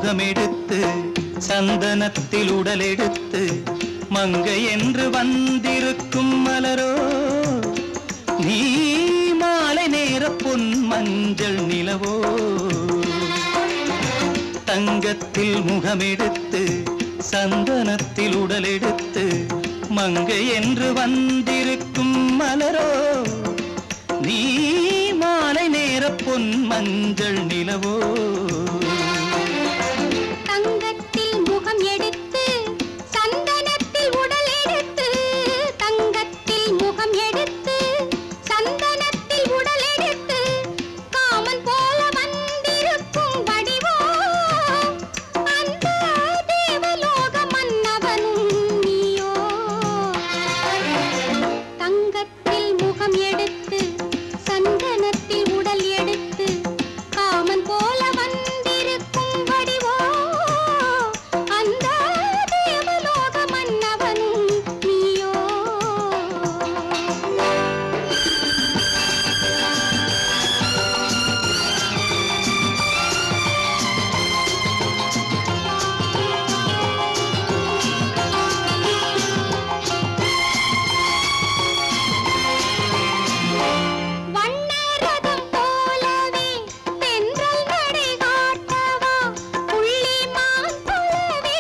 முகமெடுத்து சந்தனத்தில் உடலெடுத்து மங்கை என்று வந்திருக்கும் மலரோ நீ மாலை நேர பொன் மஞ்சள் நிலவோ தங்கத்தில் முகமெடுத்து சந்தனத்தில் உடலெடுத்து மங்கை என்று வந்திருக்கும் மலரோ நீ மாலை நேர பொன் மஞ்சள் நிலவோ தங்கத்தில் முகம் எடுத்து சந்தனத்தில் உடல் எடுத்து தங்கத்தில் முகம் எடுத்து சந்தனத்தில் உடல் எடுத்து காமன் போல வந்திருக்கும் வடிவோ அந்த தேவலோக மன்னவனும் நீயோ தங்கத்தில் முகம் எடுத்து சந்தனத்தில் உடல் எடுத்து காமன் போல வந்திருக்கும் வடிவோ அந்த தேவலோக மன்னவனும் நீயோ வண்ணரதம் போலவே தென்றல் நடை காட்டவா புள்ளிமான் போலவே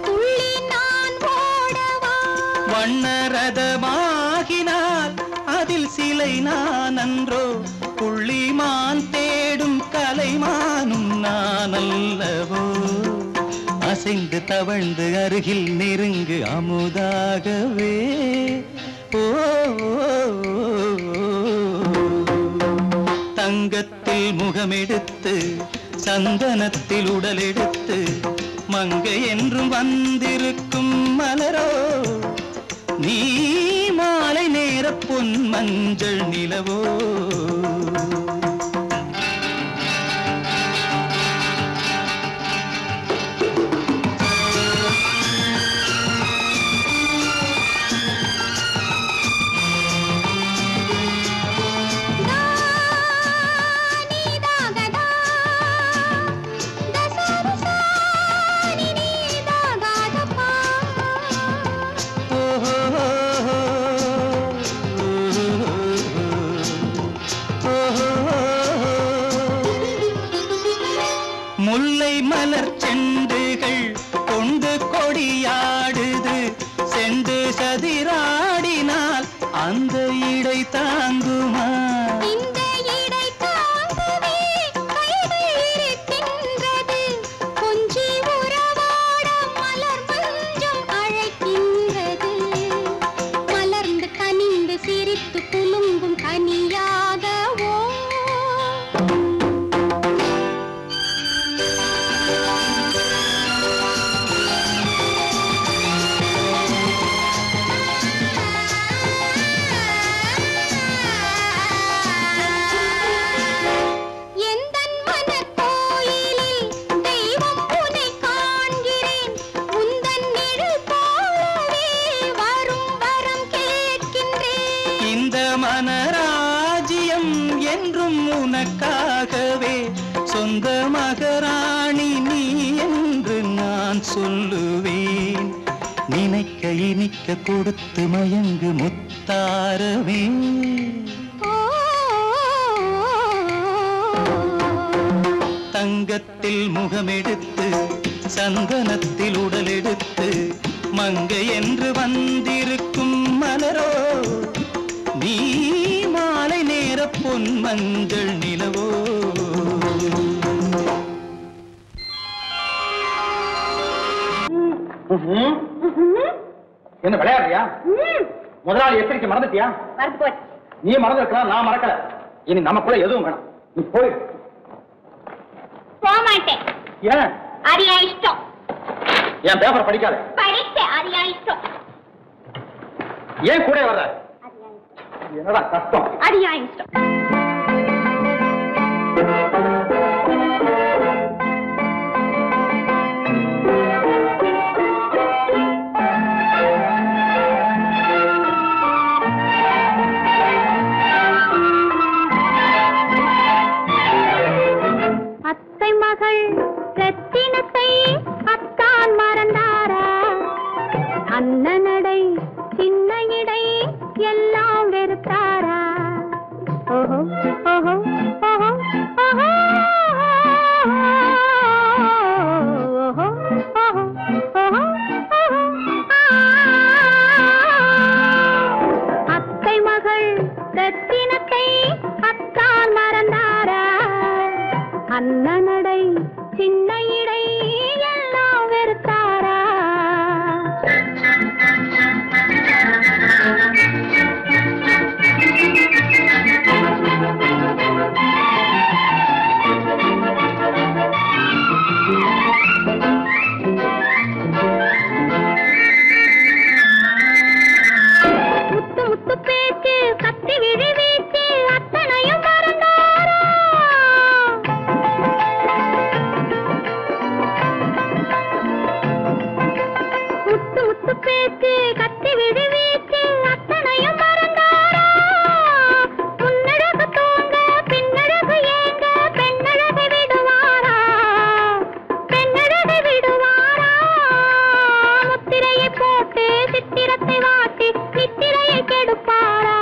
துள்ளி நான் ஓடவா வண்ணரதமாகினால் அதில் சிலை நான் அன்றோ புள்ளிமான் தேடும் கலைமானும் நான் அல்லவோ அசைந்து தவழ்ந்து அருகில் நெருங்கு அமுதாகவே ஓ தங்கத்தில் முகமெடுத்து சந்தனத்தில் உடலெடுத்து மங்கை என்றும் வந்திருக்கும் மலரோ நீ மாலை நேர பொன் மஞ்சள் நிலவோ முல்லை மலர் செண்டுகள் கொண்டு கொடியாடுது செண்டு சதிராடினால் அந்த இடை தாங்குமா இந்த இடை தாங்கவே கைகள் இருக்கின்றது கொஞ்சி உறவாட மலர் மஞ்சம் அழைக்கின்றது மலர்ந்து கனிந்து சிரித்து குலுங்கும் கனியாகவோ எந்தன் மனக்கோயிலில் தெய்வம் உன்னை காண்கிறேன் உந்தன் நிழல் போலவே வரும் வரம் கேட்கின்றேன் இந்த மனராஜ்யம் என்றும் உனக்காகவே சொந்த மகராணி நீ என்று நான் சொல்லுவேன் நினைக்க இனிக்க கொடுத்து மயங்கு முத்தாரவே தங்கத்தில் முகமெடுத்து சந்தனத்தில் உடலெடுத்து மங்கை என்று வந்திருக்கும் மலரோ நீ மாலை நேர பொன் மஞ்சள் நிலவோ என்ன விளையாடுறியா முதலாளி எச்சரிக்கை மறந்துட்டியா மறந்து போச்சு நீ மறந்து இருக்கலாம் நான் மறக்கல இனி நமக்குள்ள எதுவும் வேணாம் நீ போய் போக மாட்டேன் ஏன் அது என் இஷ்டம் என் பேப்பர் படிக்காத படித்தேன் அது என் இஷ்டம் ஏன் கூட வர்ற என்னடா கஷ்டம் அது என் இஷ்டம் அத்தை மகள் ரத்தினத்தை அத்தை மகள் ரத்தினத்தை அத்தான் மறந்தாரா? அண்ணனடை சின்ன இடை எல்லாம் வெறுத்தாரா? முத்து முத்து பேச்சு கத்தி விழி வீச்சு அத்தனையும் மறந்தாரா? முத்து முத்து பேச்சு கத்தி விழி வீச்சு அத்தனையும் மறந்தாரா? முன்னழகு தூங்க பின்னழகு ஏங்க பெண்ணழகை விடுவாரா? பெண்ணழகை விடுவாரா? முத்திரையை போட்டு சித்திரத்தை வாட்டி நித்திரையை கெடுப்பாரா?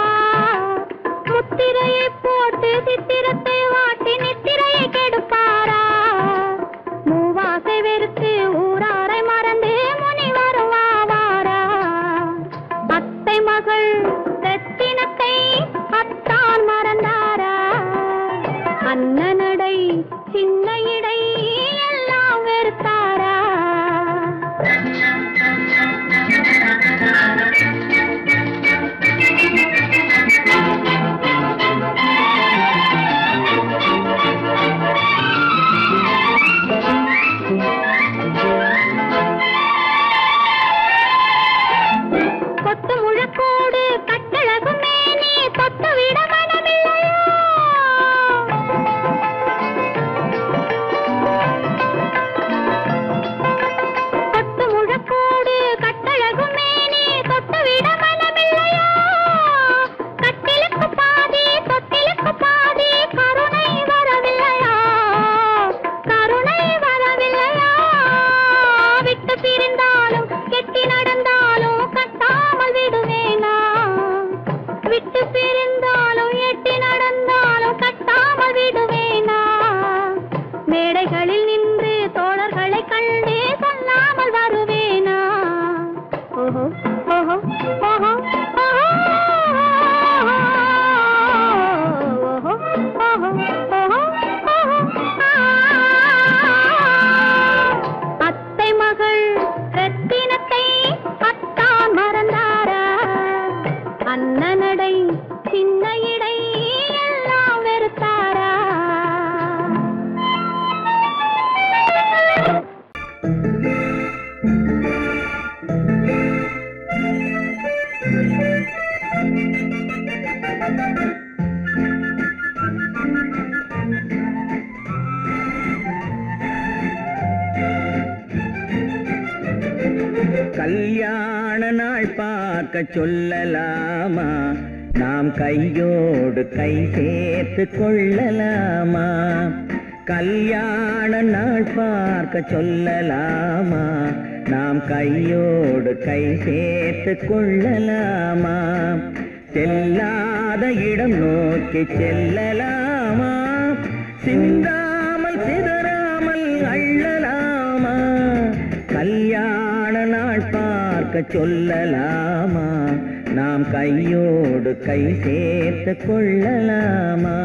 முத்திரையை போட்டு சித்திரத்தை வாட்டி நித்திரையை கெடுப்பாரா? மூவாசை வெறுத்து ஊராரை மறந்து முனி வருவாரா? அத்தை மகள் ரத்தினத்தை அத்தான் மறந்தாரா? அண்ணனடை சின்ன இடை எல்லாம் வெறுத்தாரா? கொத்து முழக்கோடு கட்டழகு மேனி தொட்டு விட மனமில்லையா? கொத்து முழக்கோடு கட்டழகு மேனி தொட்டு விட மனமில்லையா? கட்டிலுக்கு பாதி தொட்டிலுக்கு பாதி கருணை வரவில்லையா? கருணை வரவில்லையா? விட்டு பிரிந்தாலும் கெட்டி நடந்தாலும் கட்டாமல் விடுவேனா? விட்டு பிரிந்தாலும் எட்டி நடந்தாலும் கட்டாமல் விடுவேனா? மேடைகளில் நின்று தோழர்களை கண்டு சொல்லாமல் வருவேனா? ஓஹோ ஓஹோ ஓஹோ அத்தை மகள் ரத்தினத்தை அத்தான் மறந்தாரா? அண்ணனடை சின்ன இடை எல்லாம் வெறுத்தாரா? கல்யாண நாள் பார்க்க சொல்லலாமா? நாம் கையோடு கை சேர்த்து கொள்ளலாமா? கல்யாண நாள் பார்க்க சொல்லலாமா? நாம் கையோடு கை சேர்த்து கொள்ளலாமா? செல்லாத இடம் நோக்கி செல்லலாமா? சிந்தாமல் சிதறாமல் அள்ளலாமா? கல்யாண நாள் பார்க்க சொல்லலாமா? நாம் கையோடு கை சேர்த்து கொள்ளலாமா?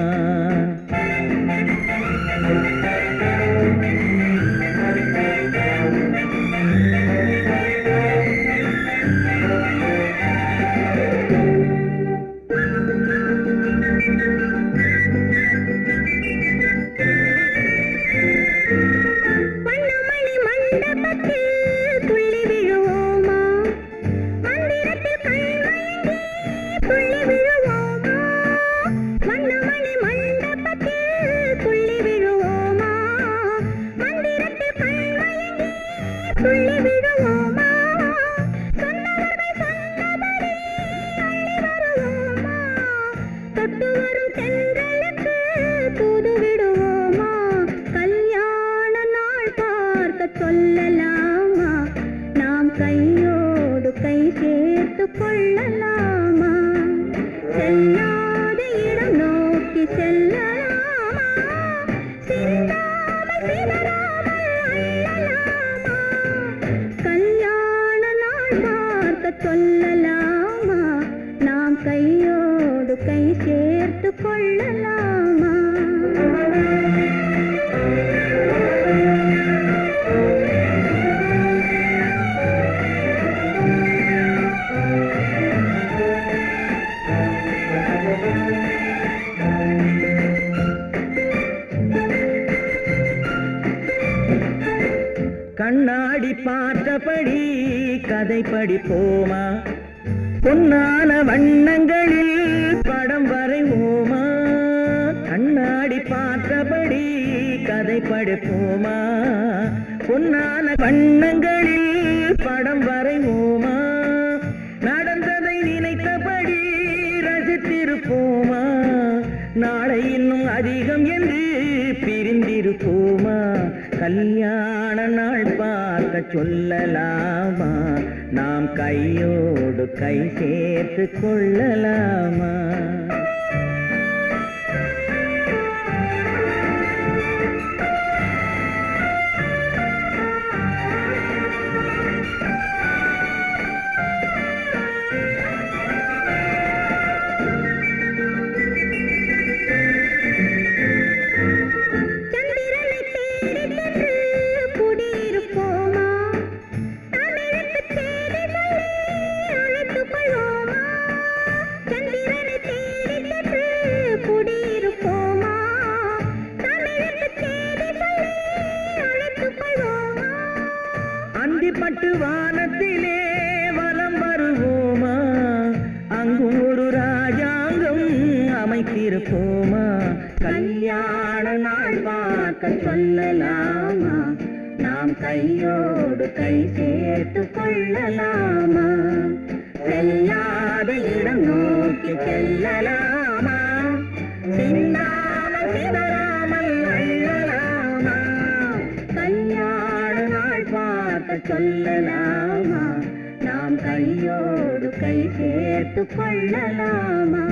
மண்டபத்தில் துள்ளி விழுவோமா? கதை படிப்போமா பொன்னான வண்ணங்களில் படம் வரைவோமா கண்ணாடி பார்த்தபடி கதை படிப்போமா பொன்னான வண்ணங்களில் படம் வரைவோமா நடந்ததை நினைத்தபடி ரசித்திருப்போமா நாளை இன்னும் அதிகம் என்று பிரிந்திருப்போமா கல்யாண நாள் பார்க்க சொல்லலாமா நாம் கையோடு கை சேர்த்து கொள்ளலாமா பட்டு வானத்திலே வலம் வருவோமா அங்கும் ஒரு ராஜாங்கம் அமைத்திருப்போமா கல்யாண நாள் பார்க்க சொல்லலாமா நாம் கையோடு கை சேர்த்து கொள்ளலாமா செல்லாத இடம் நோக்கி செல்லலாமா சிந்தாமல் சிதறாமல் அள்ளலாமா கல்யாண நாள் பார்க்க சொல்லலாமா நாம் கையோடு கை சேர்த்து கொள்ளலாமா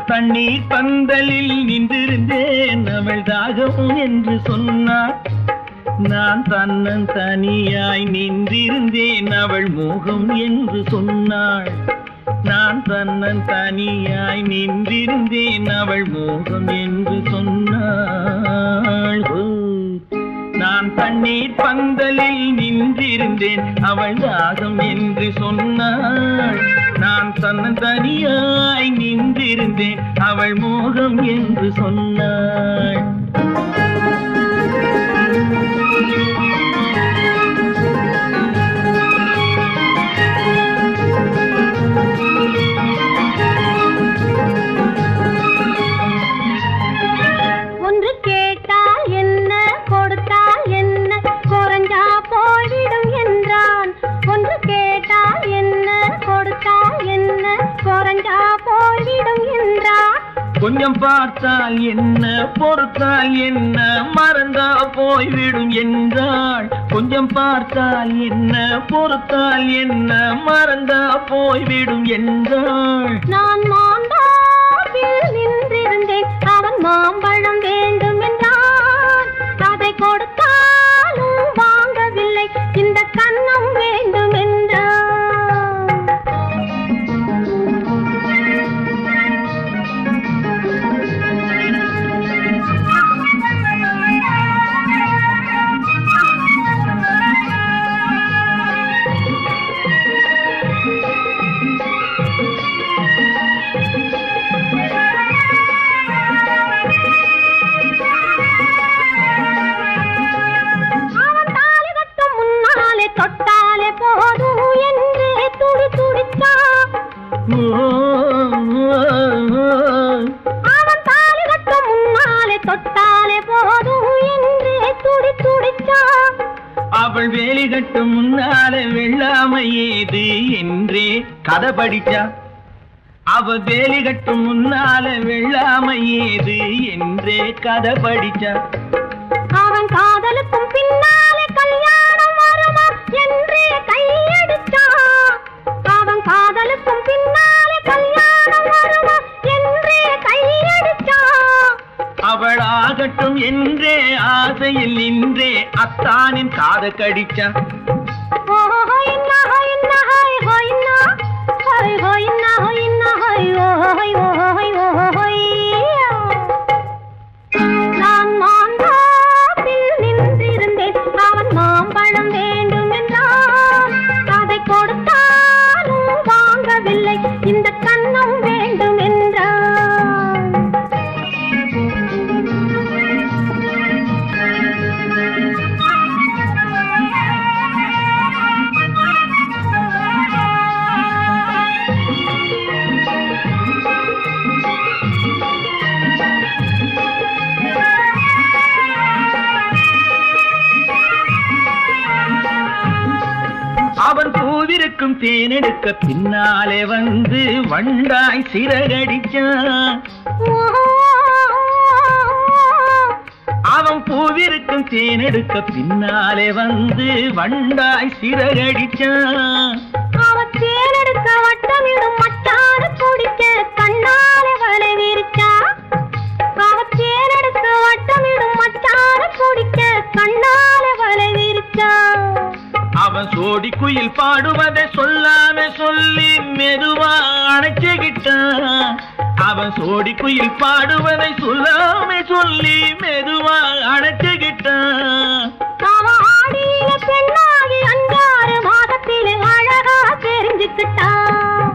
தண்ணீர் பந்தலில் நின்றிருந்தேன் அவள் தாகம் என்று சொன்னாள். நான் தன்னன் தனியாய் நின்றிருந்தேன் அவள் மோகம் என்று சொன்னாள். நான் தன்னன் தனியாய் நின்றிருந்தேன் அவள் மோகம் என்று சொன்னாள். நான் தண்ணீர் பந்தலில் நின்றிருந்தேன் அவள் தாகம் என்று சொன்னாள். நான் தன்னன் தனியாய் நின்றிருந்தேன் அவள் மோகம் என்று சொன்னாள். ஒன்று கேட்டால் என்ன கொடுத்தால் என்ன குறைஞ்சா போய்விடும் என்றான். ஒன்று கேட்டால் என்ன கொடுத்தால் என்ன குறைஞ்சா போய்விடும் என்றான். கொஞ்சம் பார்த்தால் என்ன பொறுத்தால் என்ன மறந்தா போய்விடும் என்றாள். கொஞ்சம் பார்த்தால் என்ன பொறுத்தால் என்ன மறந்தா போய்விடும் என்றாள். நான் மாந்தாவில் நின்றிருந்தேன் அவன் மாம்பழம் வேண்டும் என்றான். அதை கொடுத்தாலும் வாங்கவில்லை இந்த கன்னம் வேண்டும் என்றான். தொட்டாலே போதும் என்றே துடி துடித்தான். அவன் தாலி கட்டும் முன்னாலே தொட்டாலே போதும் என்றே துடி துடித்தான். அவள் வேலி கட்டும் முன்னாலே வெள்ளாமை ஏது என்றே கதை படிச்சா. அவள் வேலி கட்டும் முன்னாலே வெள்ளாமை ஏது என்றே கதை படிச்சா. அவன் காதலுக்கும் பின்னாலே கல்யாணம் வருமா என்றே கையடிச்சான். அவன் காதலுக்கும் பின்னாலே கல்யாணம் வருமா என்றே கையடிச்சான். அவள் ஆகட்டும் என்றே ஆசையில் நின்றே அத்தானின் காத கடிச்சா. நான் மாந்தாப்பில் நின்றிருந்தேன் அவன் மாம்பழம் வேண்டும் என்றான். அதை கொடுத்தாலும் வாங்கவில்லை இந்த கன்னம் வேண்டும் என்றான். அவன் பூவிருக்கும் தேனெடுக்க பின்னாலே வந்து வண்டாய் சிறகடிச்சான். அவன் பூவிருக்கும் தேனெடுக்க பின்னாலே வந்து வண்டாய் சிறகடிச்சான். அவன் தேனெடுக்க வட்டமிடும் மட்டான குடிக்க கண்ணாலே வலை விரிச்சா. அவன் தேனெடுக்க வட்டமிடும் மட்டான குடிக்க கண்ணாலே வலை விரிச்சா. அவன் சோடி குயில் பாடுவதை சொல்லாம சொல்லி மெதுவா அணைச்சுக்கிட்டான். அவன் சோடி குயில் பாடுவதை சொல்லாம சொல்லி மெதுவா அணைச்சுக்கிட்டான். அவன் ஆடியில பெண்ணாகி 5-6 மாதத்திலே அழகா தெரிஞ்சுக்கிட்டான்.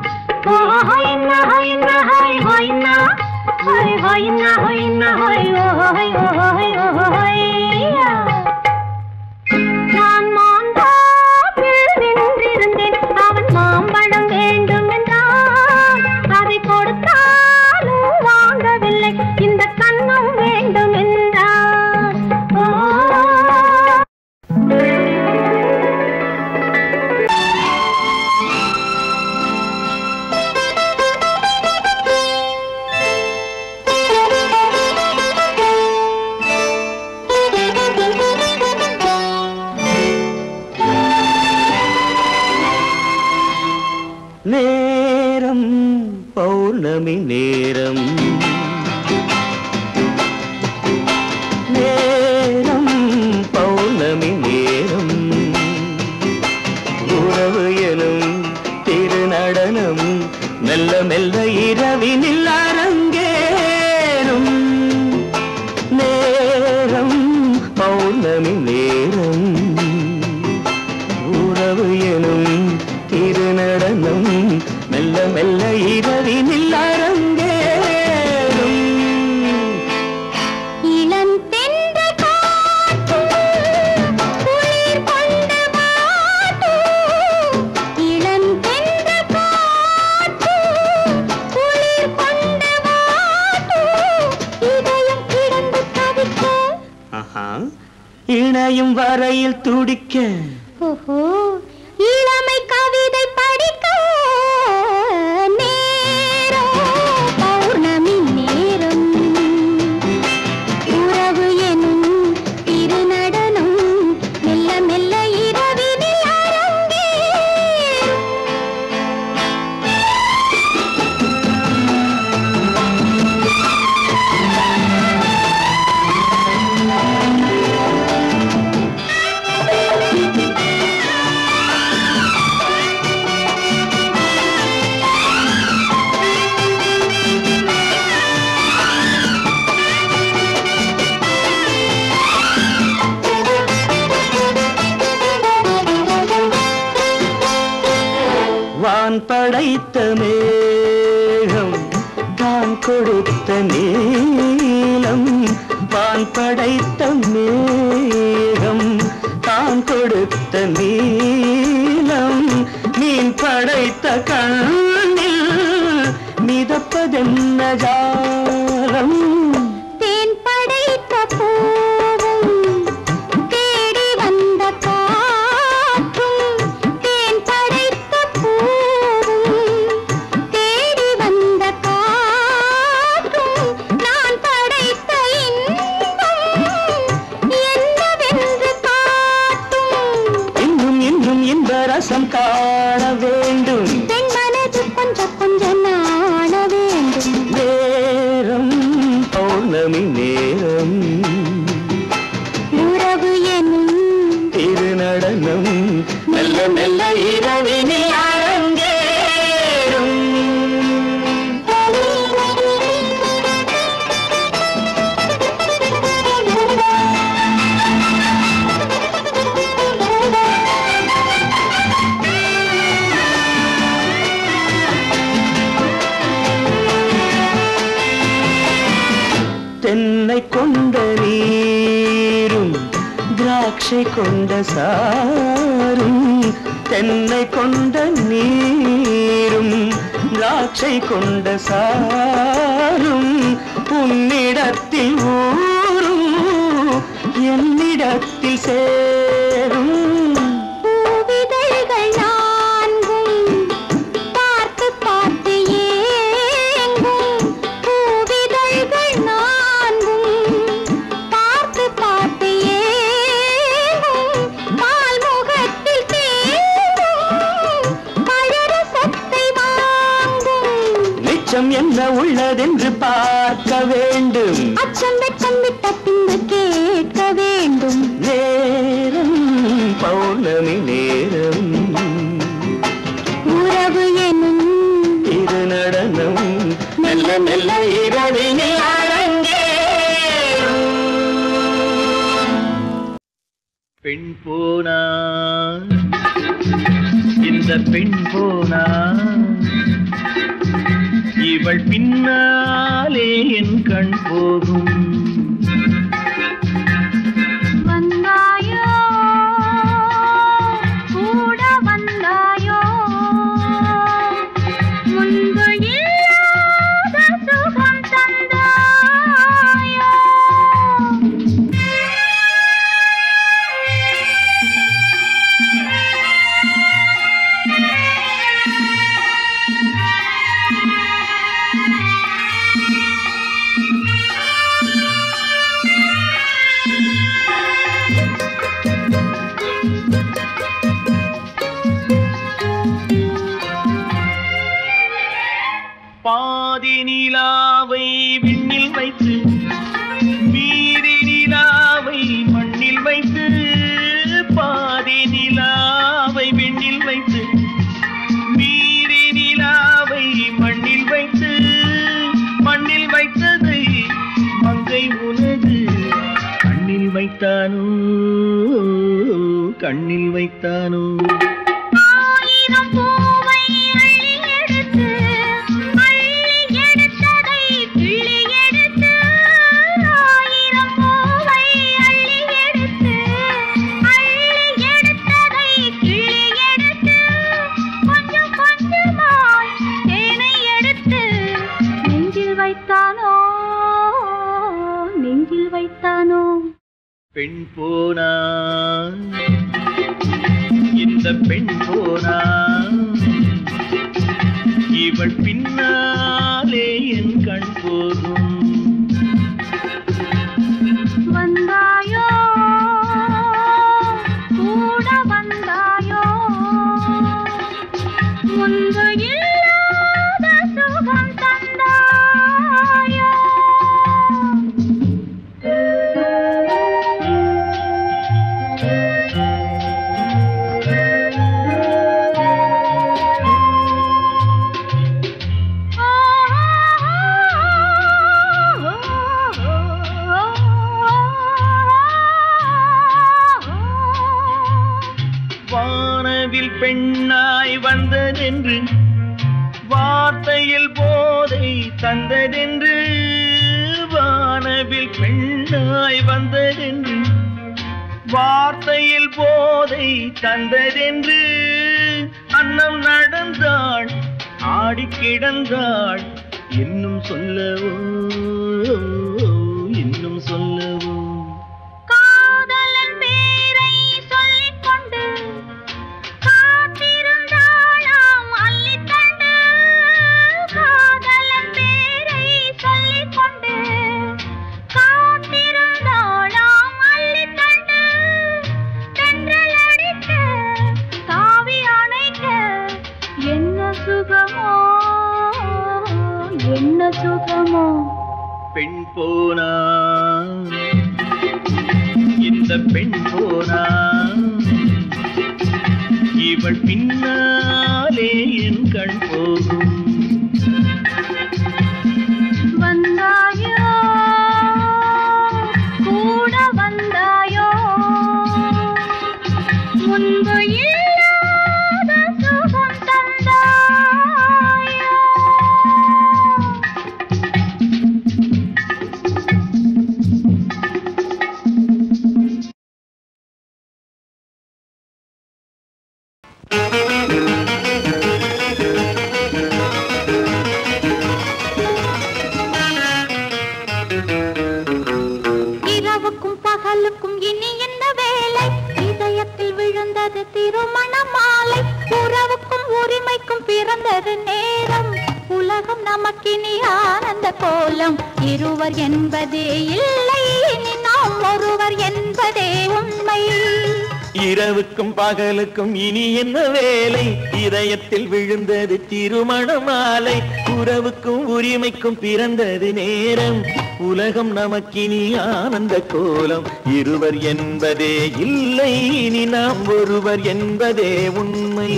நான் மாந்தாப்பில் நின்றிருந்தேன் அவன் மாம்பழம் வேண்டும் என்றான். அதை கொடுத்தாலும் வாங்கவில்லை இந்த கன்னம் வேண்டும் என்றான். நேரம் பௌர்ணமி நேரம் இணையும் வரையில் துடிக்க ஓஹோ இளமை கவிதை படிக்க நேரம் பௌர்ணமி நேரம் உறவு எனும் திருநடனம் மெல்ல மெல்ல இரவினில் அரங்கேறும். வான் படைத்த மேகம் தான் கொடுத்த நீலம் வான் படைத்த மேகம் தான் கொடுத்த நீலம் மீன் படைத்த கண்ணில் மிதப்பதென்ன ஜாலம் தேன் படைத்த பூவும் தேடி வந்த காற்றும் தேன் படைத்த பூவும் தேடி வந்த காற்றும் நான் படைத்த இன்பம் என்னவென்று காட்டும். இன்னும் இன்னும் இன்ப ரசம் காண வேண்டும் பெண் மனது கொஞ்சம் கொஞ்சம் நாண வேண்டும். நேரம் பௌர்ணமி நேரம் உறவு எனும் திருநடனம் மெல்ல மெல்ல இரவினில் அரங்கேறும். தென்னை கொண்ட நீரும் திராட்சை கொண்ட சாரும் தென்னை கொண்ட நீரும் திராட்சை கொண்ட சாரும் உன்னிடத்தில் ஊரும் என்னிடத்தில் சேரும். பூவிதழ்கள் நான்கும் பார்த்து பார்த்து ஏங்கும். பூவிதழ்கள் நான்கும் பார்த்து பார்த்து ஏங்கும். பால்முகத்தில் தேங்கும் பழரசத்தை வாங்கும். நிச்சம் என்ன உள்ளதென்று பார்க்க வேண்டும் அச்சம் வெச்சம் விட்ட பின்பு கேட்க வேண்டும். நேரம் பௌர்ணமி நேரம் உறவு எனும் திருநடனம் மெல்ல மெல்ல இரவினில் அரங்கேறும். பெண் போனா இந்த பெண் போனா இவள் பின்னாலே என் கண் போகும். வந்தாயோ கூட வந்தாயோ முன்பு இல்லாத சுகம் தந்தாயோ. பாதி நிலாவை விண்ணில் வைத்து மீதி நிலாவை மண்ணில் வைத்து பாதி நிலாவை விண்ணில் வைத்து மீதி நிலாவை மண்ணில் வைத்து மண்ணில் வைத்ததை மங்கை உனது கண்ணில் வைத்தானோ கண்ணில் வைத்தானோ. ஆயிரம் பூவை அள்ளி எடுத்து அள்ளி எடுத்ததை கிள்ளி எடுத்து. ஆயிரம் பூவை அள்ளி எடுத்து அள்ளி எடுத்ததை கிள்ளி எடுத்து. கொஞ்சம் கொஞ்சமாய் தேனை எடுத்து நெஞ்சில் வைத்தானோ நெஞ்சில் வைத்தானோ. பெண் போனா இந்த பெண் போனா இவள் பின்னாலே என் கண் போகும். வந்தாயோ கூட வந்தாயோ முன்பு இல்லாத சுகம் தந்தாயோ. வானவில் பெண்ணாய் வந்ததென்று வார்த்தையில் போதை தந்ததென்று. வானவில் பெண்ணாய் வந்ததென்று வார்த்தையில் போதை தந்ததென்று. அன்னம் நடந்தாள் ஆடி கிடந்தாள் இன்னும் சொல்லவோ இன்னும் சொல்லவோ. காதலன் பேரை சொல்லிக் கொண்டு காத்திருந்தாளாம் அள்ளித்தண்டு. காதலன் பேரை சொல்லிக் கொண்டு காத்திருந்தாளாம் அள்ளித்தண்டு. தென்றல் அடிக்க தாவி அணைக்க என்ன சுகமோ என்ன சுகமோ. பெண் போனா இந்த பெண் போனா இவள் பின்னாலே என் கண் போகும். வந்தாயோ கூட வந்தாயோ முன்பு இல்லாத சுகம் தந்தாயோ. இரவுக்கும் பகலுக்கும் இனி என்ன வேலை? இதயத்தில் விழுந்தது திருமண மாலை. உறவுக்கும் உரிமைக்கும் பிறந்தது நேரம். உலகம் நமக்கினி ஆனந்த கோலம். இருவர் என்பதே இல்லை இனி நாம் ஒருவர் என்பதே உண்மை. இரவுக்கும் பகலுக்கும் இனி என்ன வேலை? இதயத்தில் விழுந்தது திருமண மாலை. உறவுக்கும் உரிமைக்கும் பிறந்தது நேரம். உலகம் நமக்கினி ஆனந்த கோலம். இருவர் என்பதே இல்லை இனி நாம் ஒருவர் என்பதே உண்மை.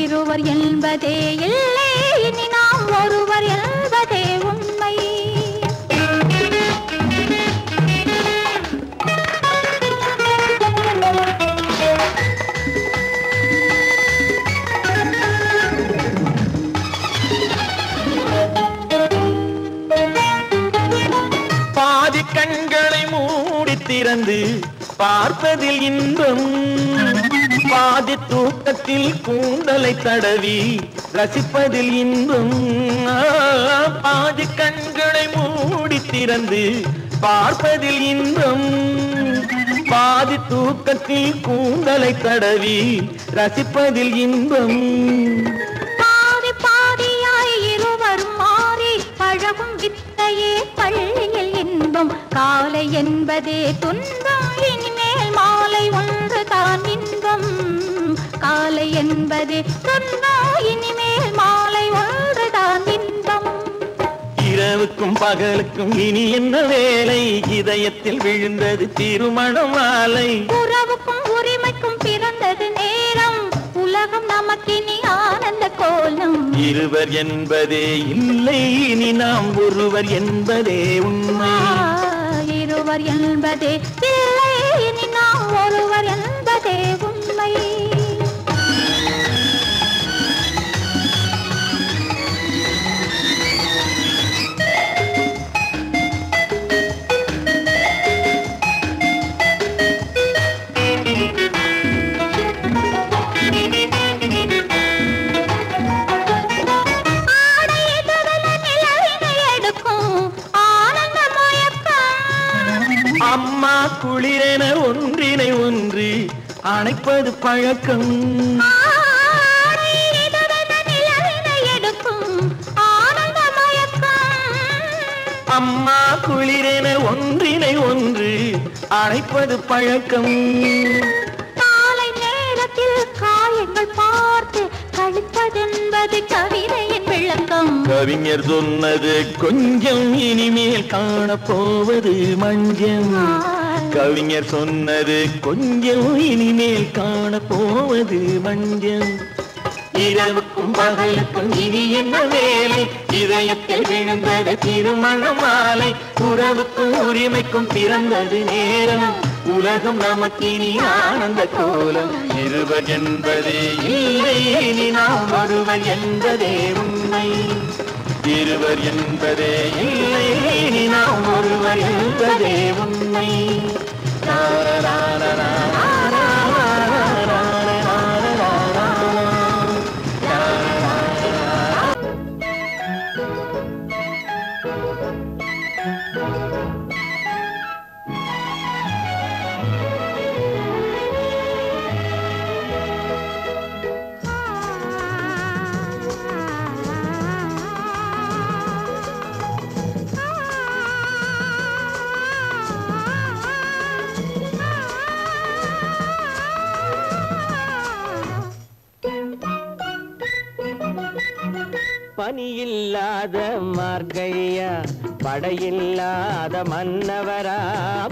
இருவர் என்பதே இல்லை இனி நாம் ஒருவர் என்பதே உண்மை. பாதி கண்களை மூடி திறந்து பார்ப்பதில் இன்பம். பாதி தூக்கத்தில் கூந்தலை தடவி ரசிப்பதில் இன்பம். பாதி கண்களை மூடி திறந்து பார்ப்பதில் இன்பம். பாதி தூக்கத்தில் கூந்தலை தடவி ரசிப்பதில் இன்பம். பாதி பாதியாய் இருவரும் மாறி பழகும் வித்தையே பள்ளியில் இன்பம். காலை என்பதே துன்பம் இனிமேல் மாலை ஒன்று தான் இன்பம். காலை என்பதே துன்பம் இனிமேல் மாலை ஒன்று தான் இன்பம். இரவுக்கும் பகலுக்கும் இனி என்ன வேலை? இதயத்தில் விழுந்தது திருமண மாலை. உறவுக்கும் உரிமைக்கும் பிறந்தது நேரம். உலகம் நமக்கினி ஆனந்த கோலம். இருவர் என்பதே இல்லை இனி நாம் ஒருவர் என்பதே உண்மை. இருவர் என்பதே இல்லை இனி நாம் ஒருவர் என்பதே உண்மை. அம்மா குளிரென ஒன்றினை ஒன்று அணைப்பது பழக்கம். அம்மா குளிரென ஒன்றினை ஒன்று அணைப்பது பழக்கம். காலை நேரத்தில் காயங்கள் பார்த்து கழிப்பதென்பது கவிதையின் விளக்கம். கவிஞர் சொன்னது கொஞ்சம் இனிமேல் காணப்போவது மஞ்சம். கவிஞர் சொன்னது கொஞ்சம் இனிமேல் காணப்போவது மஞ்சம். இரவுக்கும் பகலுக்கும் இனி என்ன வேலை, இதயத்தில் விழுந்தது திருமண மாலை. உறவுக்கும் உரிமைக்கும் பிறந்தது நேரம், உலகம் நமக்கினி ஆனந்த கோலம். இருவர் என்பதே இல்லை, இனி நாம் ஒருவர் என்பதே உண்மை. இருவர் என்பதே இல்லை, இனி நாம் ஒருவர் என்பதே உண்மை. பனியில்லாத மார்கழியா, படையில்லாத மன்னவரா.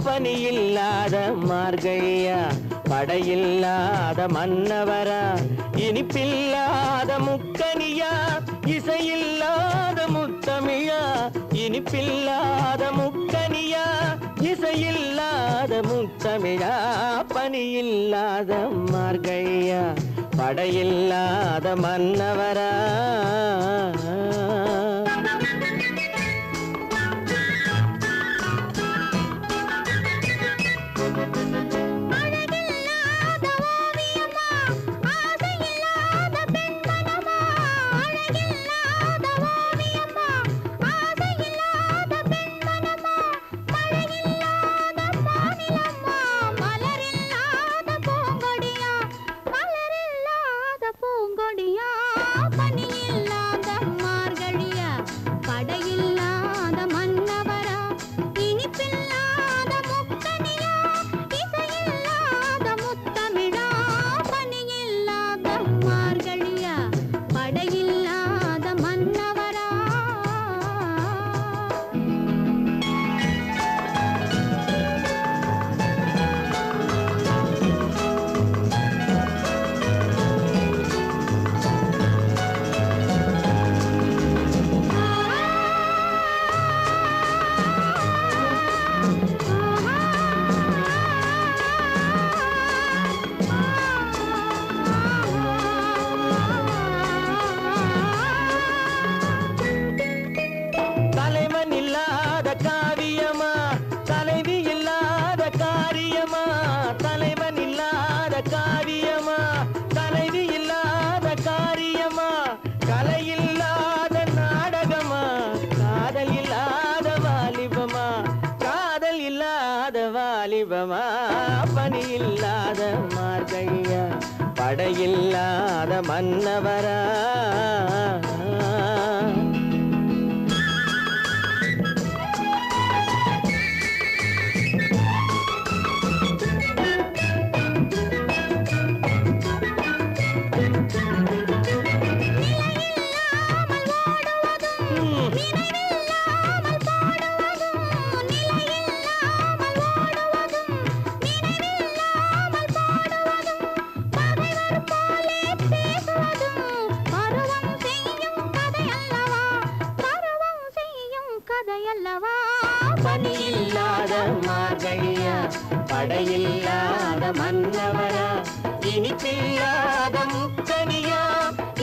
பனியில்லாத மார்கழியா, படையில்லாத மன்னவரா. இனிப்பில்லாத முக்கனியா, இசையில்லாத முத்தமிழா. இனிப்பில்லாத முக்கனியா, இசையில்லாத முத்தமிழா. பனியில்லாத மார்கழியா, படையில்லாத மன்னவரா. பனியில்லாத மார்கழியா, படையில்லாத மன்னவரா. பனியில்லாத மார்கழியா, படையில்லாத மன்னவரா. இனிப்பில்லாத முக்கனியா,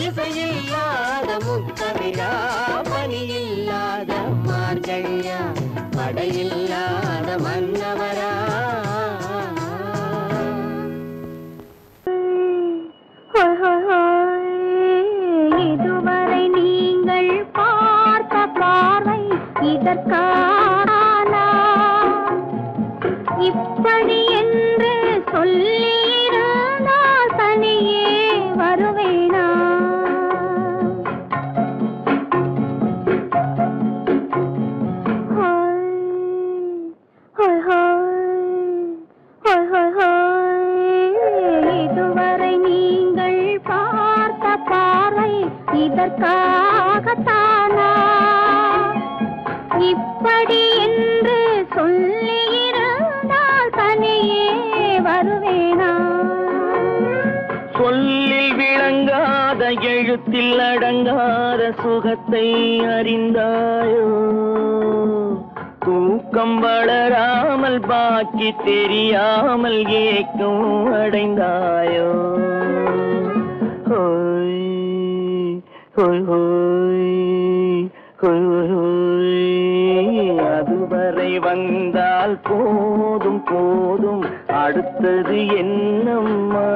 இசையில்லாத முத்தமிழா. பனியில்லாத மார்கழியா, படையில்லாத மன்னவரா. இதுவரை நீங்கள் பார்த்த பார்வை இதற்கான இதுவரை நீங்கள் பார்த்த பார்வை இதற்காகத்தானா? இப்படி என்று சொல்லியிருந்தால் தனியே வருவேனா? சொல்லில் விளங்காத எழுத்தில் அடங்காத சுகத்தை அறிந்தாயோ? தூக்கம் வளராமல் பாக்கி தெரியாமல் ஏக்கம் அடைந்தாயோ? ஹோய் ஹோய் ஹோய் ஹோய் ஹோய். அதுவரை வந்தால் போதும் போதும், அடுத்தது என்னம்மா?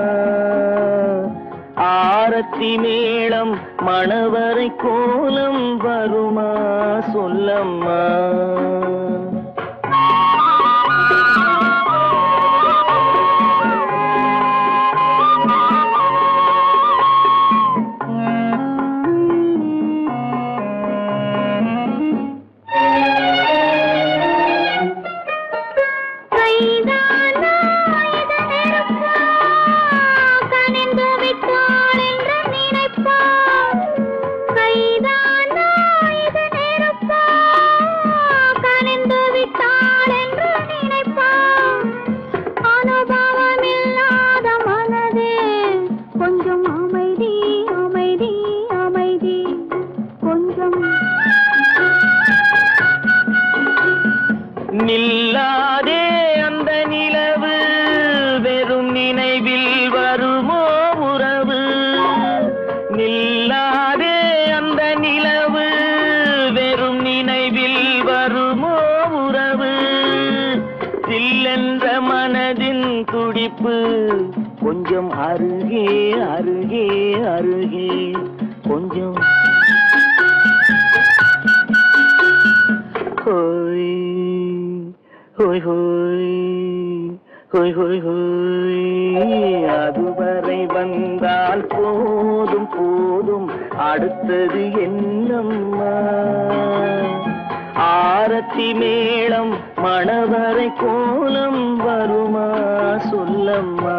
ஆரத்தி மேளம் மணவரை கோலம் வருமா சொல்லம்மா? நில்லாதே அந்த நிலவு, வெறும் நினைவில் வருமோ உறவு? நில்லாதே அந்த நிலவு, வெறும் நினைவில் வருமோ உறவு? சில்லென்ற மனதின் துடிப்பு கொஞ்சம் அருகே அருகே அருகே கொஞ்சம். ஹோய் ஹோய் ஹோய் ஹோய் ஹோய் ஹோய். அதுவரை வந்தால் போதும் போதும், அடுத்தது என்னம்மா? ஆரத்தி மேளம் மணவரை கோலம் வருமா சொல்லம்மா?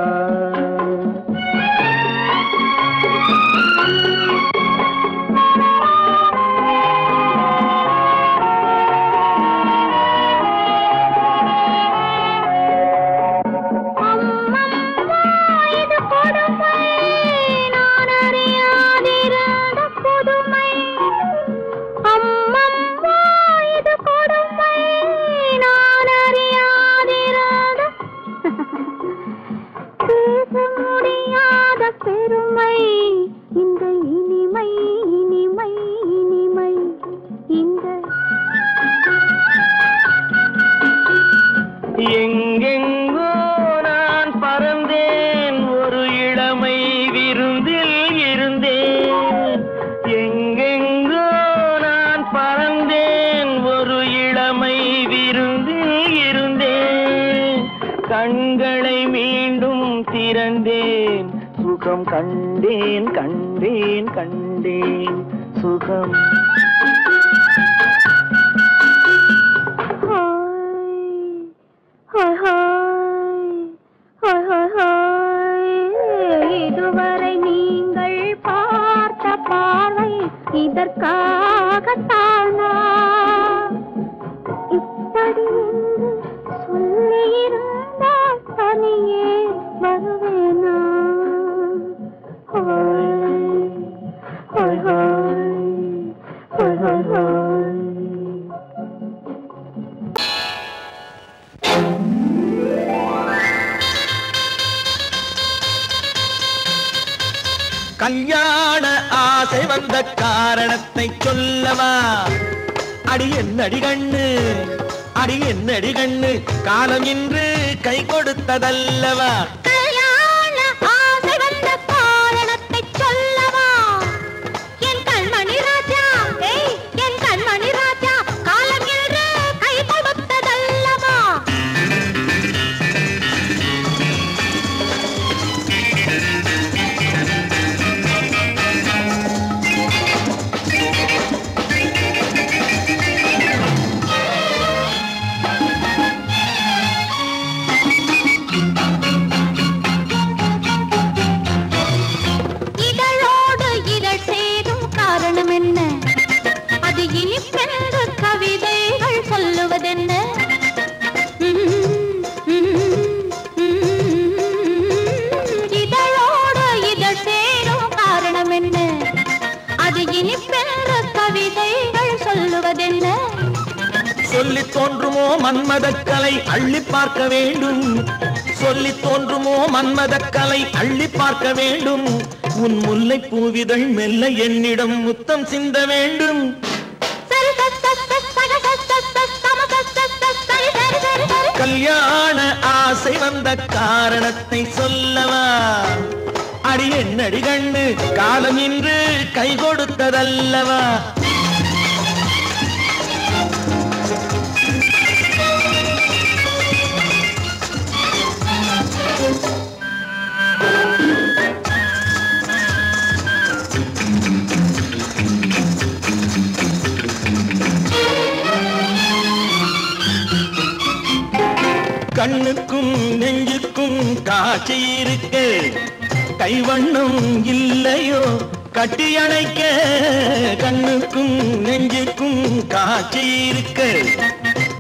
பெருமை இந்த இனிமை இனிமை இனிமை இந்த. எங்கெங்கோ நான் பறந்தேன், ஒரு இளமை விருந்தில் இருந்தேன். எங்கெங்கோ நான் பறந்தேன், ஒரு இளமை விருந்தில் இருந்தேன். கண்களை மீண்டும் திறந்தேன், சுகம் கண்டேன் கண்டேன் கண்டேன் சுகம். இதுவரை நீங்கள் பார்த்த பார்வை இதற்காகத்தானா? இப்படி என்று சொல்லியிருந்தால் தனியே வருவேனா? கல்யாண ஆசை வந்த காரணத்தை சொல்லவா? அடி என்னடி கண்ணு, அடி என்னடி கண்ணு, காலம் இன்று கை கொடுத்ததல்லவா? கல்யாண ஆசை வந்த காரணத்தை சொல்லவா? என் கண்மணி ராஜா, என் கண்மணி ராஜா, காலம் இன்று கை கொடுத்ததல்லவா? மன்மதக்கலை அள்ளி பார்க்க வேண்டும். சொல்லி தோன்றுமோ மன்மதக்கலை அள்ளி பார்க்க வேண்டும். உன் முல்லை பூவிதழ் மெல்ல என்னிடம் முத்தம் சிந்த வேண்டும். கல்யாண ஆசை வந்த காரணத்தை சொல்லவா? அடி என்னடி கண்ணு காலம் இன்று கை கொடுத்ததல்லவா? கண்ணுக்கும் நெஞ்சுக்கும் காட்சி இருக்க கைவண்ணம் இல்லையோ கட்டி அணைக்க. கண்ணுக்கும் நெஞ்சுக்கும் காட்சி இருக்க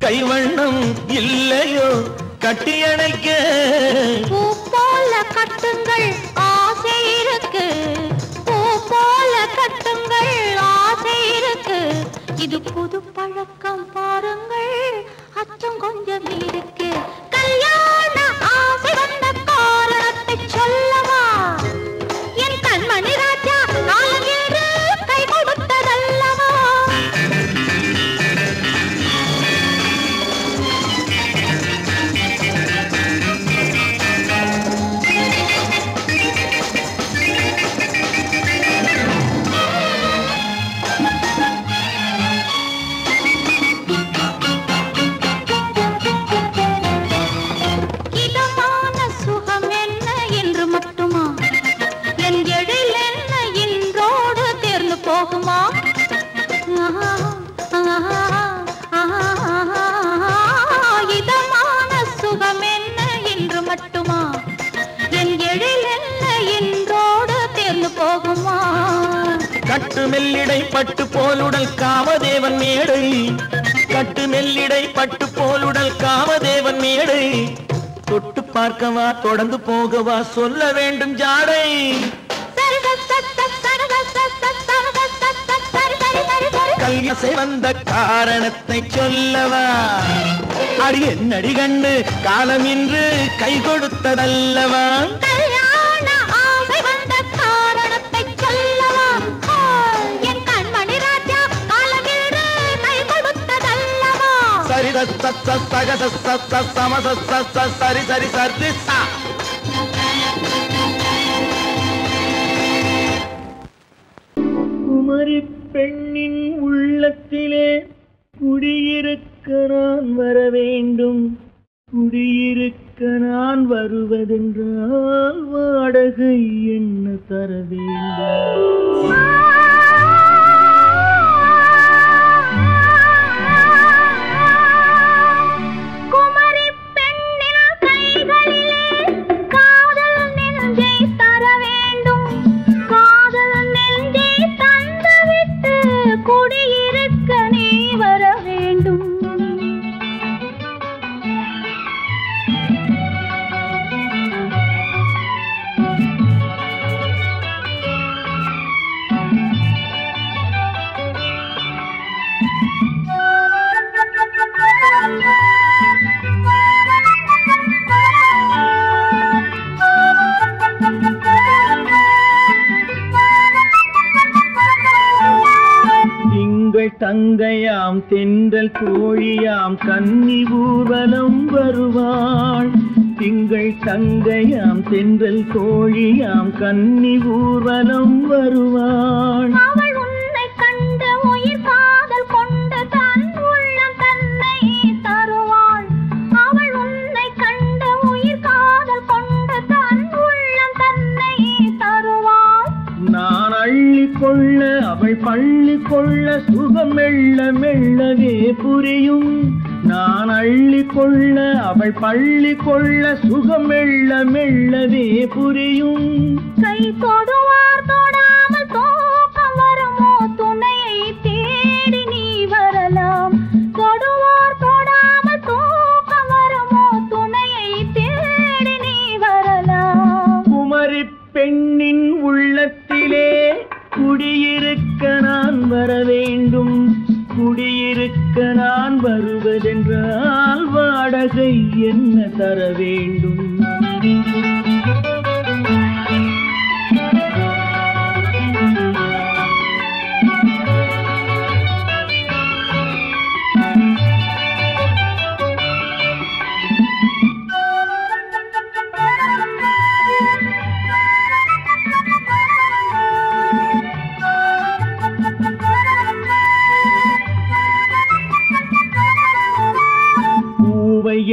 கைவண்ணம் இல்லையோ கட்டி அணைக்க. பூ போல கட்டுங்கள் ஆசை இருக்கு, பூ போல கட்டுங்கள் ஆசை இருக்கு. இது புது பழக்கம் பாருங்கள், அச்சம் கொஞ்சம் இருக்கு. கல்யாண ஆசை வந்த காரணத்தை சொல்லவா? என் கண்மணி ராஜா காலம் என்று கை கொடுத்ததல்லவா? இதமான சுகம் என்ன என்று மட்டுமா? என் எழில் என்ன என்றோடு தேர்ந்து போகுமா? கட்டு மெல்லிடை பட்டு போலுடல் காமதேவன் மேடை. கட்டு மெல்லிடை பட்டு போலுடல் காமதேவன் மேடை. தொட்டு பார்க்கவா தொடர்ந்து போகவா சொல்ல வேண்டும் ஜாடை. கல்யாசை வந்த காரணத்தை சொல்லவா? அடி என்னடி கண்டு காலம் இன்று கை கொடுத்ததல்லவா? கல்யாண ஆசை வந்த காரணத்தை சொல்லவா? என் கண்மணி ராஜா காலம் என்று கை கொடுத்ததல்லவா? சரி சக சம சரி சரி சரி சா. குமரி பெண்ணின் உள்ளத்திலே குடியிருக்க நான் வர வேண்டும். குடியிருக்க நான் வருவதென்றால் வாடகை என்ன தர வேண்டும்? குமரி பெண்ணின் கைகளிலே காதல் நெஞ்சை தர வேண்டும். காதல் நெஞ்சை தந்துவிட்டு குடியிருக்க நீ வர வேண்டும். தங்கையாம் தென்றல் தோழியாம் கன்னி ஊர்வலம் வருவாள். திங்கள் தங்கையாம் தென்றல் தோழியாம் கன்னி ஊர்வலம் வருவாள். அவள் உன்னை கண்டு உயிர் காதல் கொண்டு தன் உள்ளம் தன்னை தருவாள். அவள் உன்னை கண்டு உயிர் காதல் கொண்டு தன் உள்ளம் தன்னை தருவாள். நான் அள்ளி கொள்ள அவள் பள்ளி கொள்ள சுகம் மெல்ல மெல்லவே புரியும். நான் அள்ளி கொள்ள அவள் பள்ளி கொள்ள சுகம் மெல்ல மெல்லவே புரியும். கை தொடுவார் தொடாமல் தூக்கம் வருமோ? துணையை தேடி நீ வரலாம். தொடுவார் தொடாமல் தூக்கம் வருமோ? துணையை தேடி நீ வரலாம். குமரி பெண்ணின் உள்ளத்திலே குடியிருக்க நான் வர வேண்டும். குடியிருக்க நான் வருவதென்றால் வாடகை என்ன தர வேண்டும்?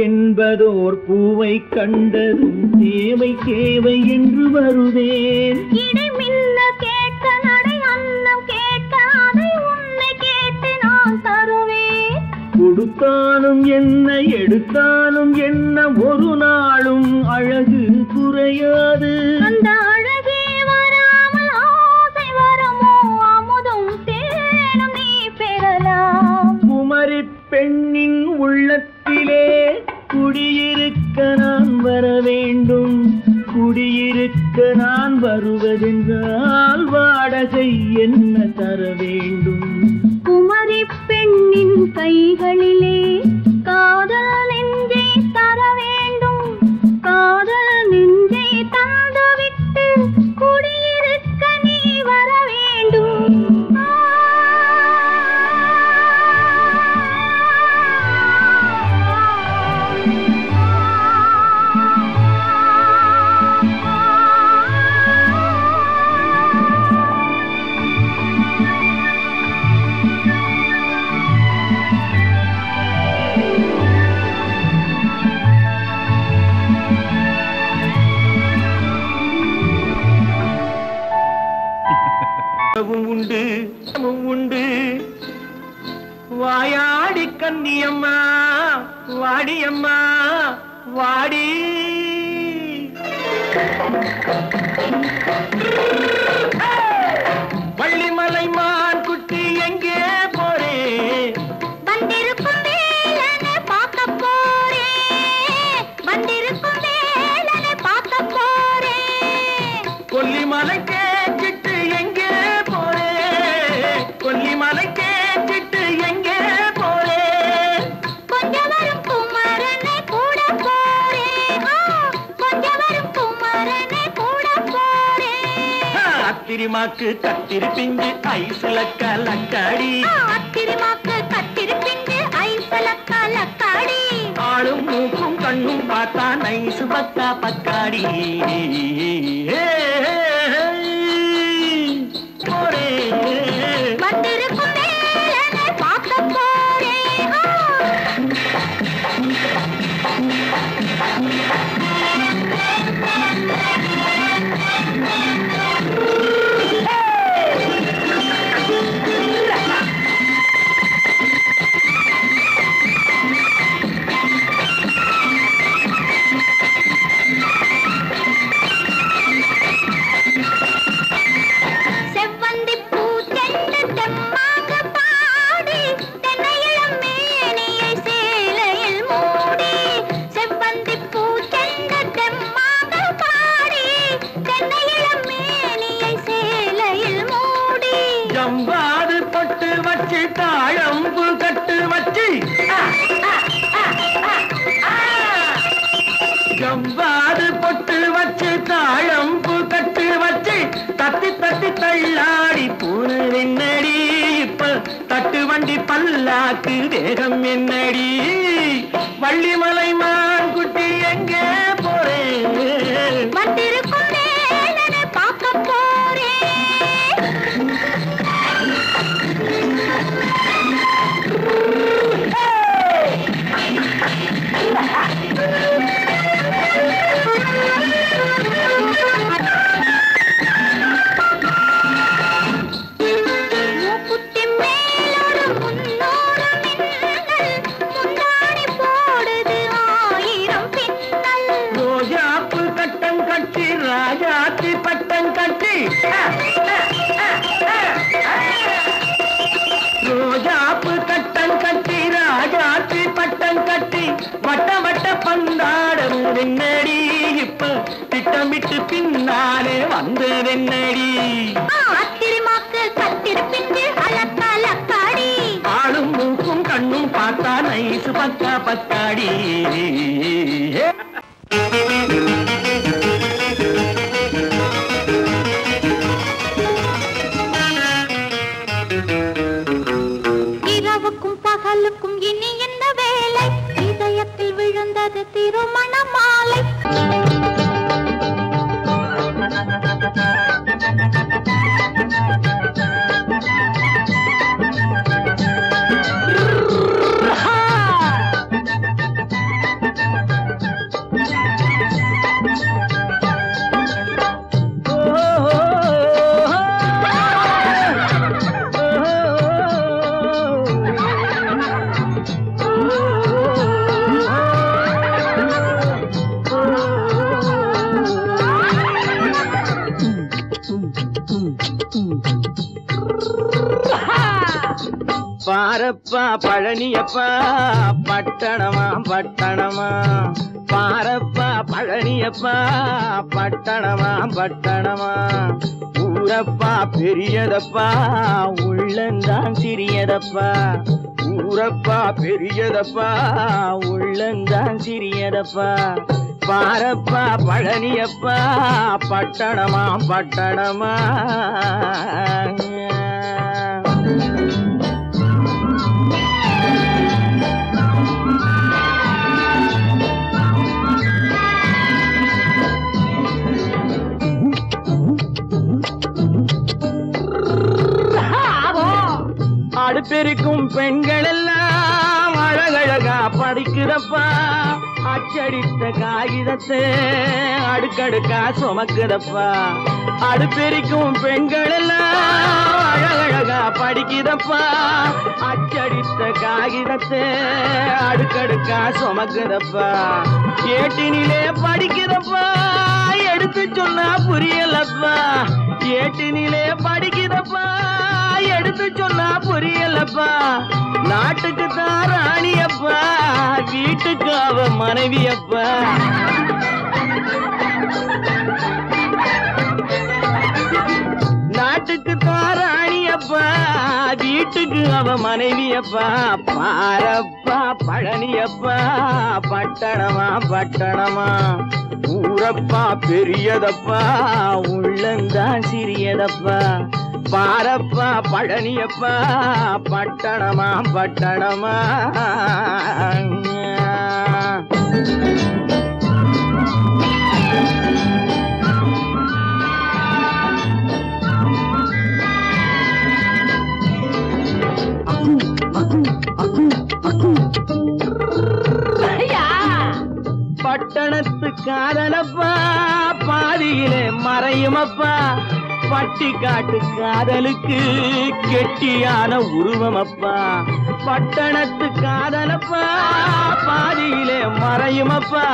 என்பதோர் பூவை கண்டதும் தேவை தேவை என்று வருவேன். இடை மின்ன கேட்க நடை அன்னம் கேட்க அதை உன்னை கேட்டு நான் தருவேன். கொடுத்தாலும் என்ன எடுத்தாலும் என்ன ஒரு நாளும் அழகு குறையாது. அந்த அழகே வராமல் ஆசை வரமோ அமுதும் தேனும் நீ பெறலாம். குமரி பெண்ணின் உள்ளத்திலே குடியிருக்க நான் வர வேண்டும். குடியிருக்க நான் வருவதென்றால் வாடகை என்ன தர வேண்டும்? குமரி பெண்ணின் கைகளிலே காதல் நெஞ்சை தர வேண்டும். காதல் நெஞ்சை தந்துவிட்டு குடியிருக்க நீ வர வேண்டும். உண்டு உண்டு வாயாடி கன்னியம்மா வாடியம்மா வாடி. வள்ளிமலை மான் குட்டி எங்கே போறே? வந்திருக்கும் வேலனை பார்க்க போறேன். வந்திருக்கும் வேலனை பார்க்க போறேன். கொல்லிமலை கேட்டுட்டு எங்கே போறே? கொல்லிமலை கேட்டுட்டு எங்கே போறே? கொஞ்சம் வரும் குமரனை கூட போறேன். கொஞ்சம் வரும் குமரனை கூட போறேன். அத்திரிமாக்கு கத்திரி பிஞ்சு ஐசுல கலக்காடி. அத்திரிமாக்கு கத்திரி பிஞ்சு ஐசுல கலக்காடி. ஆளும் மூக்கும் கண்ணும் பார்த்தா நைசு பக்கா பக்காடி. வந்திருக்கும் வேலனை பார்க்க போறேன். செவ்வந்தி பூ தென்று தெம்மாக பாடி தென்னையிளம் மேனியை சேலையில் மூடி. செவ்வந்தி பூ தென்று தெம்மாக பாடி தென்னையிளம் மேனியை சேலையில் மூடி. ஜம்பாது பொட்டு வச்சு தாழம்பு கட்டு வச்சு. ஜம்பாது பொட்டு வச்சு தாழம்பு கட்டு வச்சு தட்டி தட்டி தள்ளாடி பூனு என்னடி? இப்ப தட்டு வண்டி பல்லாக்கு வேகம் என்னடி? வள்ளிமலை மான் குட்டி எங்கே போறேன்? வந்திருக்கும் வேலனை பார்க்க போறேன். மூக்குத்தி மேலொரு முன்னோடு மின்னல் முந்தாணி போடுது 1000 பின்னல். ரோஜாப்பு கட்டம் கட்டி ராஜாத்தி பட்டம் கட்டி. ரோஜாப்பு கட்டம் கட்டி ராஜாத்தி பட்டம் கட்டி வட்ட வட்ட பந்தாடம் வெண்ணடி. இப்ப திட்டமிட்டு பின்னாலே வந்து வெண்ணடி. அத்திரிமாக்கு கத்திரி பிஞ்சு அலக்கலக்காடி. ஆளும் மூக்கும் கண்ணும் பார்த்தா நைசு பக்கா பக்காடி. இரவுக்கும் பகலுக்கும் இனி என்ன வேலை? இதயத்தில் விழுந்தது திருமண மாலை. பாரப்பா பழனியப்பா பட்டணமா பட்டணமா, பாரப்பா பழனியப்பா பட்டணமா பட்டணமா, ஊரப்பா பெரியதப்பா உள்ளந்தான் சிறியதப்பா, ஊரப்பா பெரியதப்பா உள்ளந்தான் சிறியதப்பா, பாரப்பா பழனியப்பா பட்டணமா பட்டணமா. அடுப்பெருக்கும் பெண்கள் எல்லாம் அழகழகா படிக்கிறப்பா, அச்சடித்த காகிதத்தை அடுக்கடுக்கா சுமக்குதப்பா, அடுப்பெருக்கும் பெண்கள் எல்லாம் அழகழகா படிக்கிறப்பா, அச்சடித்த காகிதத்தை அடுக்கடுக்கா சுமக்குதப்பா, ஏட்டினிலே படிக்கிறப்பா எடுத்து சொன்னா புரியலப்பா, ஏட்டினிலே படிக்கிறப்பா எடுத்து சொன்னா புரியலப்பா, நாட்டுக்கு தான் ராணியப்பா வீட்டுக்கு அவ மனைவியப்பா, நாட்டுக்கு தான் ராணியப்பா வீட்டுக்கு அவ மனைவியப்பா, பாரப்பா பழனியப்பா பட்டணமா பட்டணமா, ஊரப்பா பெரியதப்பா உள்ளந்தான் சிறியதப்பா, பாரப்பா பழனியப்பா பட்டணமா பட்டணமா. பட்டணத்து காதலப்பா பாதியிலே மறையுமப்பா, பட்டி காட்டு காதலுக்கு கெட்டியான உருவமப்பா, பட்டணத்து காதலப்பா பாதியிலே மறையுமப்பா,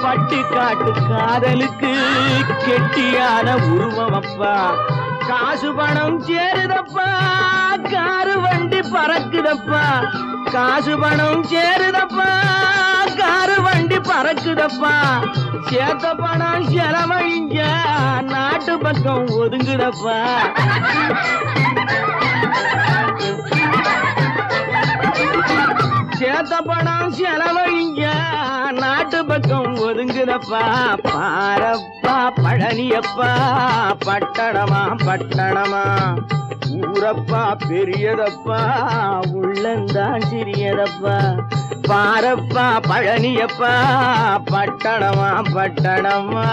பட்டி காட்டு காதலுக்கு கெட்டியான உருவமப்பா, காசு பணம் சேருதப்பா காரு வண்டி பறக்குதப்பா, காசு பணம் சேருதப்பா காரு வண்டி பறக்குதப்பா, சேத்த பணம் செலவழிஞ்ச நாட்டு பக்கம் ஒதுங்குதப்பா, சேத்த பணம் செலவழிஞ்ச நாட்டு பக்கம் ஒதுங்குதப்பா, பாரப்பா பழனியப்பா பட்டணமா பட்டணமா, ஊரப்பா பெரியதப்பா உள்ளந்தான் சிறியதப்பா, பாரப்பா பழனியப்பா பட்டணமா பட்டணமா.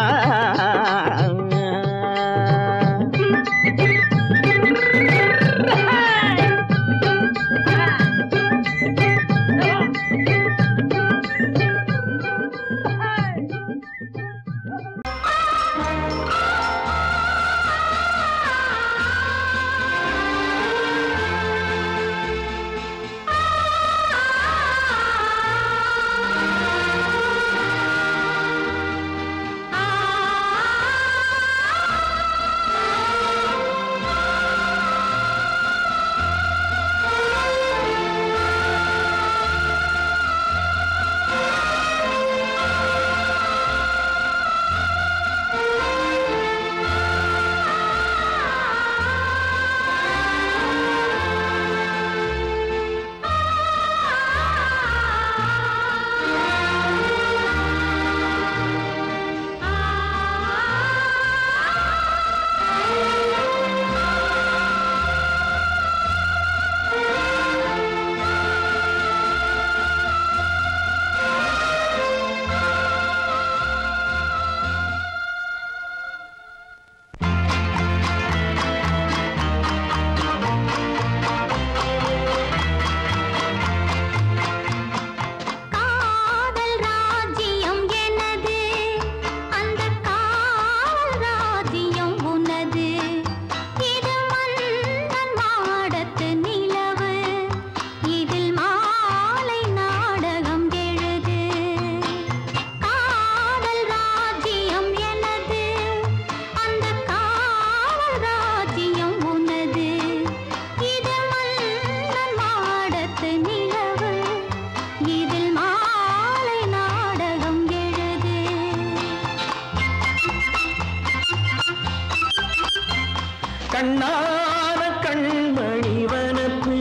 கண்ணான கண்மணி வனப்பு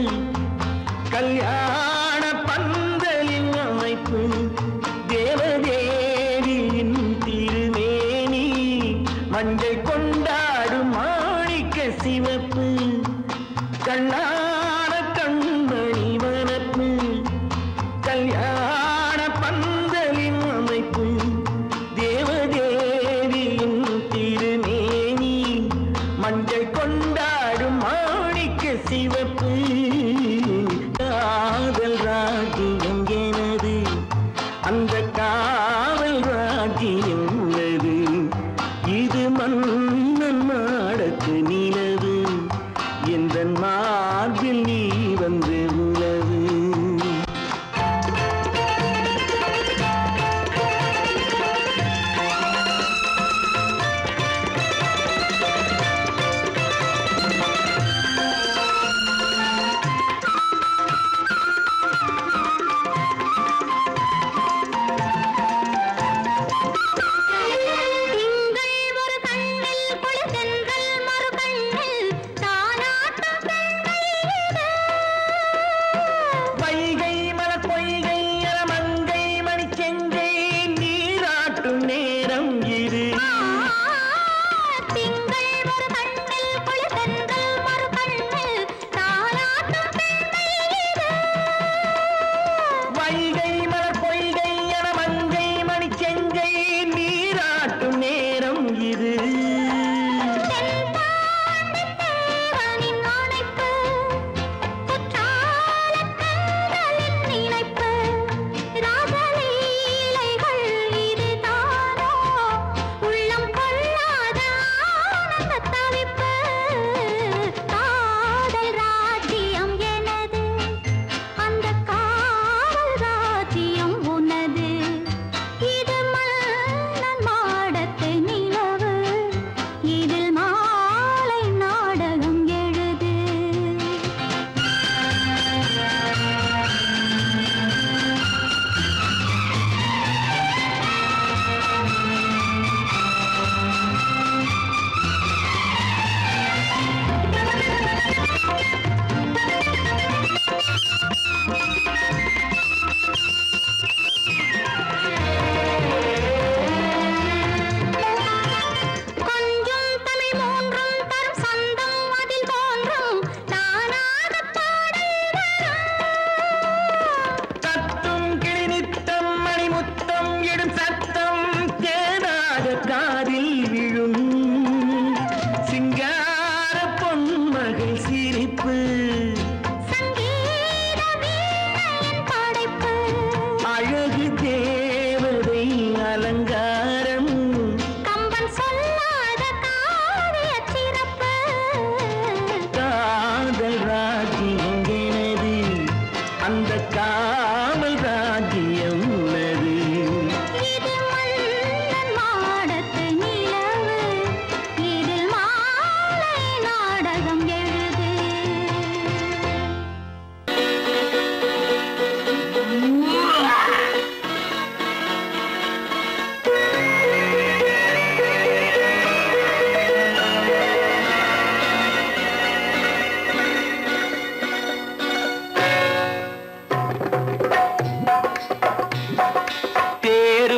கல்யாண பந்தலின் அமைப்பு தேவதேவியின் திருமேனி மஞ்சள் கொண்டாடும் மாணிக்க சிவப்பு கண்ணான கண்மணி வனப்பு கல்யாண பந்தலின் அமைப்பு தேவதேவியின் திருமேனி மஞ்சள் கொண்டாடும் மாணிக்க சிவப்பு காதல் ராஜ்யம் எனது அந்த காவல் ராஜ்யம் உள்ளது இது மன்னன் மாடத்து நிலவு எந்த மார்பில் நீ வந்து உலவு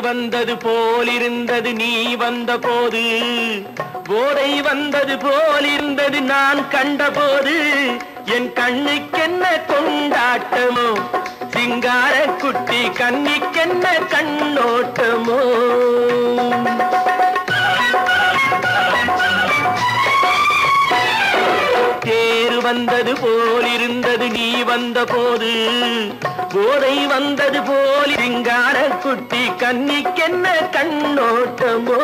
வந்தது போலிருந்தது நீ வந்த போது போதை வந்தது போலிருந்தது நான் கண்டபோது என் கண்ணுக்கென்ன கொண்டாட்டமோ சிங்கார குட்டி கண்ணிக்கென்ன கண்ணோட்டமோ தேர் வந்தது போலிருந்தது நீ வந்த போது போதை வந்தது போல் சிங்கார குட்டி கண்ணிக்கென்ன கண்ணோட்டமோ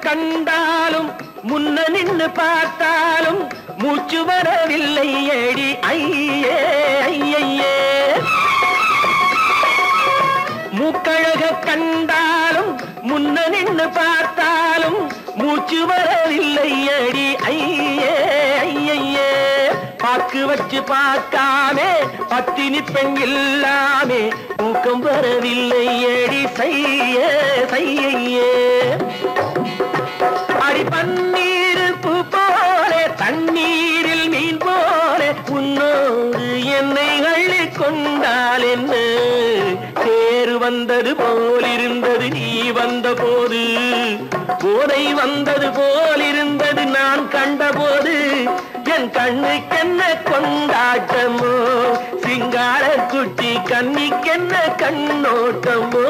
கண்டாலும் முன்ன நின்னு பார்த்தாலும் மூச்சு வரவில்லை ஏடி ஐயே ஐயே மூக்கழக கண்டாலும் முன்ன நின்று பார்த்தாலும் மூச்சு வரவில்லை அடி ஐயே ஐயே பாக்கு வச்சு பார்க்காமே பத்தினி பெண் இல்லாமே தூக்கம் வரவில்லை அடி செய்ய செய்யே அடி பன்னீர் பூ போல தண்ணீரில் மீன் போல உன்னோடு என்னை அள்ளி கொண்டால் என்ன தேர் வந்தது போலிருந்தது நீ வந்த போது போதை வந்தது போலிருந்தது நான் கண்டபோது என் கண்ணுக்கென்ன கொண்டாட்டமோ சிங்கார குட்டி கண்ணிக்கென்ன கண்ணோட்டமோ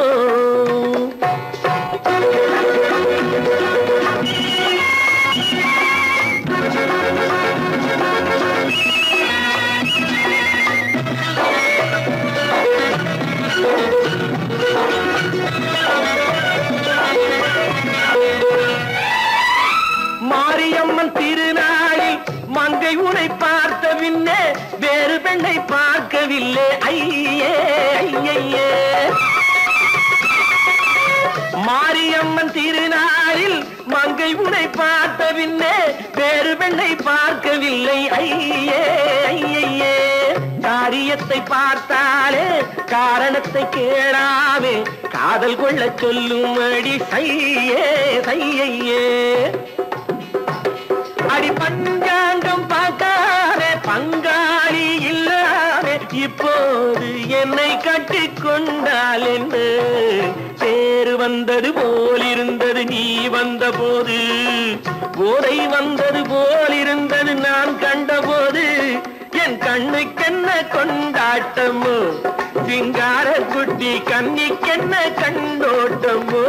மாரியம்மன் திருநாளில் மங்கை உனை பார்த்த பின்னே வேறு பெண்ணை பார்க்கவில்லை ஐயே ஐயே மாரியம்மன் திருநாளில் மங்கை உனை பார்த்த பின்னே வேறு பெண்ணை பார்க்கவில்லை ஐயே ஐயே காரியத்தை பார்த்தாலே காரணத்தை கேளாமே காதல் கொள்ள சொல்லும்படி செய்யே செய்யே அடி பஞ்சாங்கம் பார்க்காதே பங்காளி இல்லாமே இப்போது என்னை கட்டி கொண்டால் என்ன தேர் வந்தது போலிருந்தது நீ வந்த போது போதை வந்தது போலிருந்தது நான் கண்டபோது என் கண்ணுக்கென்ன கொண்டாட்டமோ சிங்கார குட்டி கண்ணிக்கென்ன கண்டோட்டமோ